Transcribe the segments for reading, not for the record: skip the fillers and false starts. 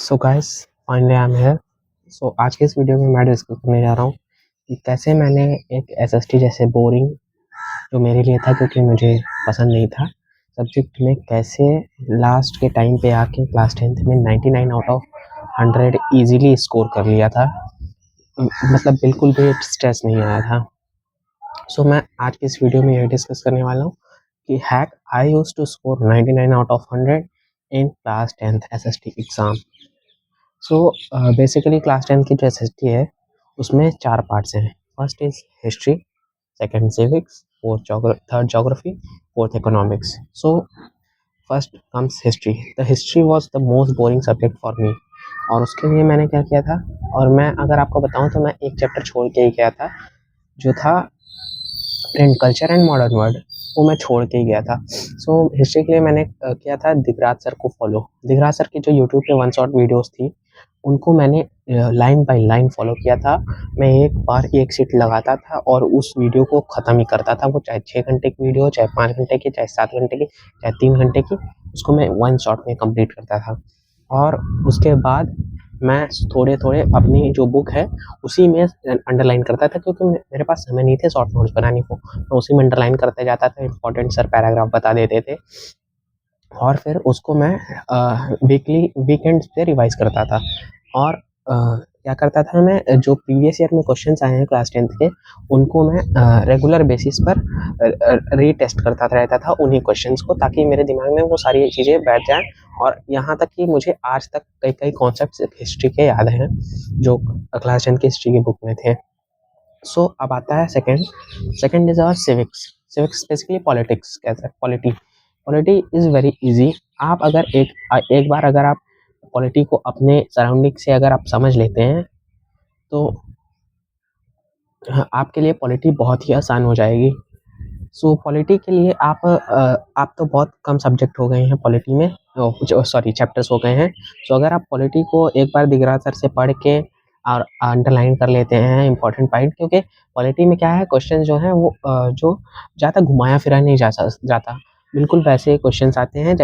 So guys finally I am here. So आज के इस वीडियो में मैं डिस्कस करने जा रहा हूँ कि कैसे मैंने एक एसएसटी जैसे बोरिंग जो मेरे लिए था क्योंकि मुझे पसंद नहीं था सब्जेक्ट में, कैसे लास्ट के टाइम पे आके क्लास 10th में 99 आउट ऑफ 100 इजीली स्कोर कर लिया था। मतलब बिल्कुल भी स्ट्रेस नहीं आया था। सो मैं आज के इस वीडियो में ये डिस्कस करने वाला हूँ कि hack I use to score 99 out of 100 in class 10th SST exam. So basically class 10 की जो एसएसटी है उसमें 4 पार्ट्स हैं। First is history, second civics, third geography, fourth economics. So first comes history. The history was the most boring subject for me. और उसके लिए मैंने क्या किया था, और मैं अगर आपको बताऊं तो मैं एक चैप्टर छोड़ के ही गया था जो था print culture and modern world, वो मैं छोड़ के ही गया था। सो हिस्ट्री के लिए मैंने किया था दिगराज सर को फॉलो। दिगराज सर की जो यूट्यूब पे वन शॉट वीडियोस थी उनको मैंने लाइन बाय लाइन फॉलो किया था। मैं एक बार एक सीट लगाता था और उस वीडियो को ख़त्म ही करता था। वो चाहे 6 घंटे की वीडियो हो, चाहे 5 घंटे की, चाहे 7 घंटे की, चाहे 3 घंटे की, उसको मैं वन शॉट में कंप्लीट करता था। और उसके बाद मैं थोड़े-थोड़े अपनी जो बुक है उसी में अंडरलाइन करता था क्योंकि मेरे पास समय नहीं थे शॉर्ट नोट्स बनाने को। मैं उसी में अंडरलाइन करते जाता था, इम्पोर्टेंट सर पैराग्राफ बता देते थे और फिर उसको मैं वीकेंड्स पे रिवाइज़ करता था। और क्या करता था, मैं जो प्रीवियस ईयर में क्वेश्चंस आए हैं क्लास 10th के उनको मैं रेगुलर बेसिस पर रीटेस्ट करता रहता था उन्हीं क्वेश्चंस को, ताकि मेरे दिमाग में वो सारी चीज़ें बैठ जाएँ। और यहाँ तक कि मुझे आज तक कई कॉन्सेप्ट्स हिस्ट्री के याद हैं जो क्लास 10 की हिस्ट्री की बुक में थे। सो अब आता है second is our civics. Civics basically politics कहते हैं, पॉलिटी इज़ वेरी ईजी। आप अगर एक बार अगर आप पॉलिटी को अपने सराउंडिंग से अगर आप समझ लेते हैं तो आपके लिए पॉलिटी बहुत ही आसान हो जाएगी। सो पॉलिटी के लिए आप तो बहुत कम सब्जेक्ट हो गए हैं पॉलिटी में, सॉरी चैप्टर्स हो गए हैं। सो अगर आप पॉलिटी को एक बार दिगरा सर से पढ़ के और अंडरलाइन कर लेते हैं इंपॉर्टेंट पॉइंट, क्योंकि पॉलिटी में क्या है, क्वेश्चन जो है वो जो ज़्यादा घुमाया फिरा नहीं जाता। बिल्कुल वैसे क्वेश्चंस आते हैं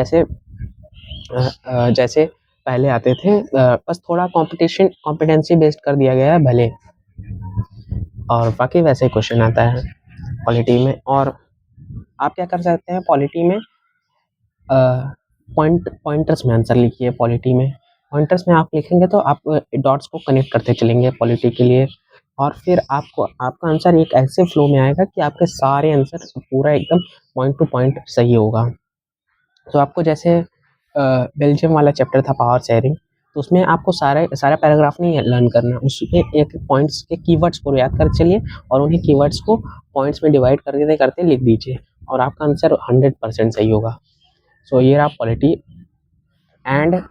जैसे पहले आते थे। बस थोड़ा कॉम्पिटेंसी बेस्ड कर दिया गया है भले, और बाकी वैसे क्वेश्चन आता है पॉलिटी में। और आप क्या कर सकते हैं पॉलिटी में, पॉइंटर्स में आंसर लिखिए। पॉलिटी में पॉइंटर्स में आप लिखेंगे तो आप डॉट्स को कनेक्ट करते चलेंगे पॉलिटी के लिए, और फिर आपका आंसर एक ऐसे फ्लो में आएगा कि आपके सारे आंसर पूरा एकदम पॉइंट टू पॉइंट सही होगा। तो आपको जैसे बेल्जियम वाला चैप्टर था पावर शेयरिंग, तो उसमें आपको सारा पैराग्राफ नहीं लर्न करना, उसमें एक पॉइंट्स के कीवर्ड्स को याद कर चलिए और उन्हीं कीवर्ड्स को पॉइंट्स में डिवाइड करते करते लिख दीजिए और आपका आंसर 100% सही होगा। सो ये रहा पॉलिटी। एंड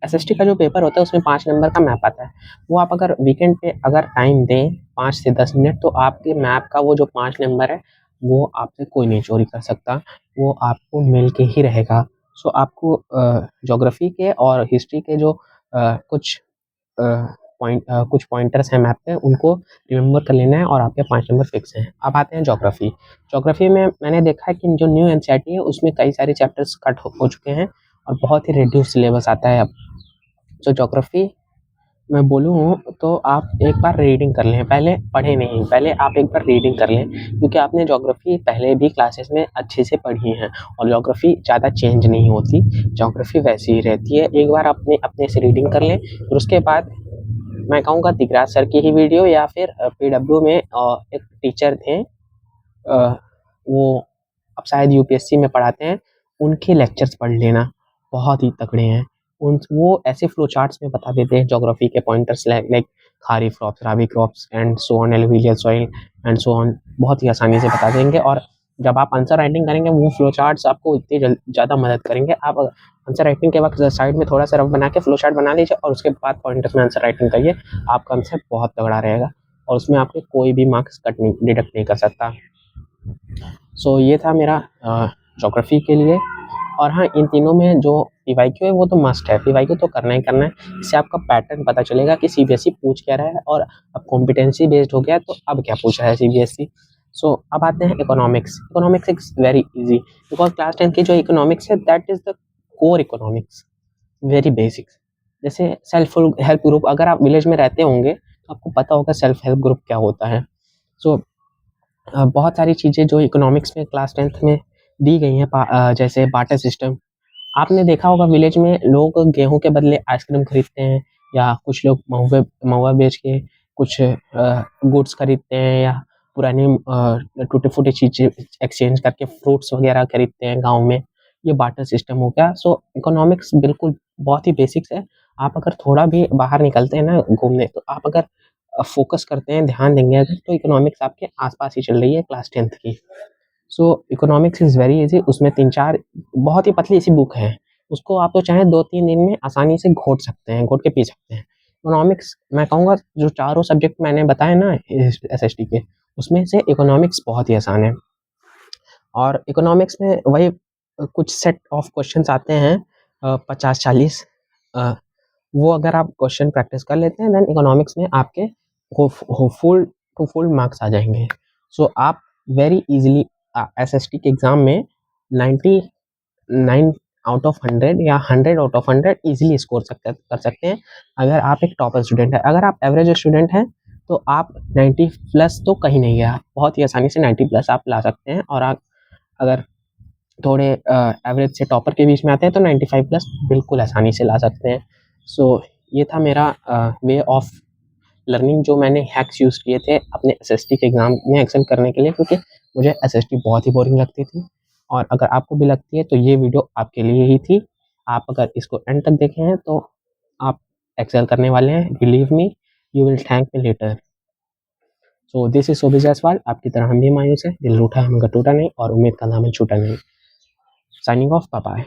एसएसटी का जो पेपर होता है उसमें 5 नंबर का मैप आता है। वो आप अगर वीकेंड पे अगर टाइम दें 5 से 10 मिनट, तो आपके मैप का वो जो 5 नंबर है वो आपसे कोई नहीं चोरी कर सकता, वो आपको मिल के ही रहेगा। सो आपको ज्योग्राफी के और हिस्ट्री के जो कुछ पॉइंटर्स हैं मैप पे, उनको रिमेंबर कर लेना है और आपके 5 नंबर फिक्स हैं। अब आते हैं ज्योग्राफी। ज्योग्राफी में मैंने देखा है कि जो न्यू एनसीईआरटी है उसमें कई सारे चैप्टर्स कट हो चुके हैं और बहुत ही रिड्यूस सिलेबस आता है अब। तो ज्योग्राफी मैं बोलूँ तो आप एक बार रीडिंग कर लें, पहले पढ़े नहीं, पहले आप एक बार रीडिंग कर लें, क्योंकि आपने ज्योग्राफी पहले भी क्लासेस में अच्छे से पढ़ी है और ज्योग्राफी ज़्यादा चेंज नहीं होती, ज्योग्राफी वैसी ही रहती है। एक बार अपने अपने से रीडिंग कर लें, फिर उसके बाद मैं कहूँगा दिगराज सर की ही वीडियो या फिर पीडब्ल्यू में एक टीचर थे, वो अब शायद यूपीएससी में पढ़ाते हैं, उनके लेक्चर्स पढ़ लेना, बहुत ही तगड़े हैं। वो ऐसे फ्लो चार्ट्स में बता देते हैं ज्योग्राफी के pointers like kharif crops, rabi crops and so on, alluvial soil and so on, बहुत ही आसानी से बता देंगे। और जब आप आंसर राइटिंग करेंगे वो फ्लो चार्ट्स आपको इतनी ज़्यादा मदद करेंगे। आप आंसर राइटिंग के वक्त साइड में थोड़ा सा रफ बना के फ्लो चार्ट बना लीजिए और उसके बाद पॉइंटर्स में आंसर राइटिंग करिए, आपका आंसर बहुत तगड़ा रहेगा और उसमें आपके कोई भी मार्क्स डिडक्ट नहीं कर सकता। सो ये था मेरा ज्योग्राफी के लिए। और हाँ, इन तीनों में जो पीवाईक्यू है वो तो मस्ट है, पीवाईक्यू तो करना ही करना है। इससे आपका पैटर्न पता चलेगा कि सीबीएसई पूछ क्या रहा है, और अब कॉम्पिटेंसी बेस्ड हो गया तो अब क्या पूछ रहा है सीबीएसई। सो अब आते हैं economics. Economics is very easy because class 10 की जो इकोनॉमिक्स है that is the core economics, very basics. जैसे सेल्फ हेल्प ग्रुप, अगर आप विलेज में रहते होंगे तो आपको पता होगा सेल्फ हेल्प ग्रुप क्या होता है। सो बहुत सारी चीज़ें जो इकोनॉमिक्स में क्लास 10th में दी गई हैं, जैसे बार्टर सिस्टम। आपने देखा होगा विलेज में लोग गेहूँ के बदले आइसक्रीम खरीदते हैं, या कुछ लोग महुआ बेच के कुछ गुड्स खरीदते हैं, या पुरानी टूटी-फूटी चीज़ें एक्सचेंज करके फ्रूट्स वगैरह खरीदते हैं गाँव में। ये बार्टर सिस्टम हो गया। सो इकोनॉमिक्स बिल्कुल बहुत ही बेसिक्स है। आप अगर थोड़ा भी बाहर निकलते हैं ना घूमने, तो आप अगर फ़ोकस करते हैं, ध्यान देंगे अगर, तो इकोनॉमिक्स आपके आस-पास ही चल रही है क्लास 10th की। सो इकोनॉमिक्स इज़ वेरी ईज़ी। उसमें 3-4 बहुत ही पतली सी बुक है। उसको आप तो चाहें 2-3 दिन में आसानी से घोट सकते हैं, घोट के पी सकते हैं। इकोनॉमिक्स मैं कहूँगा जो चारों सब्जेक्ट मैंने बताए ना इस एसएसटी के, उसमें से इकोनॉमिक्स बहुत ही आसान है। और इकोनॉमिक्स में वही कुछ सेट ऑफ क्वेश्चंस आते हैं 50-40, वो अगर आप क्वेश्चन प्रैक्टिस कर लेते हैं, देन इकोनॉमिक्स में आपके फुल टू फुल मार्क्स आ जाएँगे। सो आप वेरी ईज़िली एसएसटी के एग्ज़ाम में 99 आउट ऑफ 100 या 100 आउट ऑफ 100 ईज़िली स्कोर कर सकते हैं, अगर आप एक टॉपर स्टूडेंट हैं। अगर आप एवरेज स्टूडेंट हैं, तो आप 90 प्लस तो कहीं नहीं गया, बहुत ही आसानी से 90 प्लस आप ला सकते हैं। और आप अगर थोड़े एवरेज से टॉपर के बीच में आते हैं, तो 95 प्लस बिल्कुल आसानी से ला सकते हैं। सो ये था मेरा वे ऑफ लर्निंग, जो मैंने हैक्स यूज़ किए थे अपने एसएसटी के एग्ज़ाम में एक्सेल करने के लिए, क्योंकि मुझे एसएसटी बहुत ही बोरिंग लगती थी। और अगर आपको भी लगती है तो ये वीडियो आपके लिए ही थी। आप अगर इसको एंड तक देखे हैं तो आप एक्सेल करने वाले हैं, believe me, you will thank me later. So this is Shobhit Jaiswal. आपकी तरह हम भी मायूस हैं, दिल रूठा है मगर टूटा नहीं, और उम्मीद का दामन छूटा नहीं। Signing off, bye bye.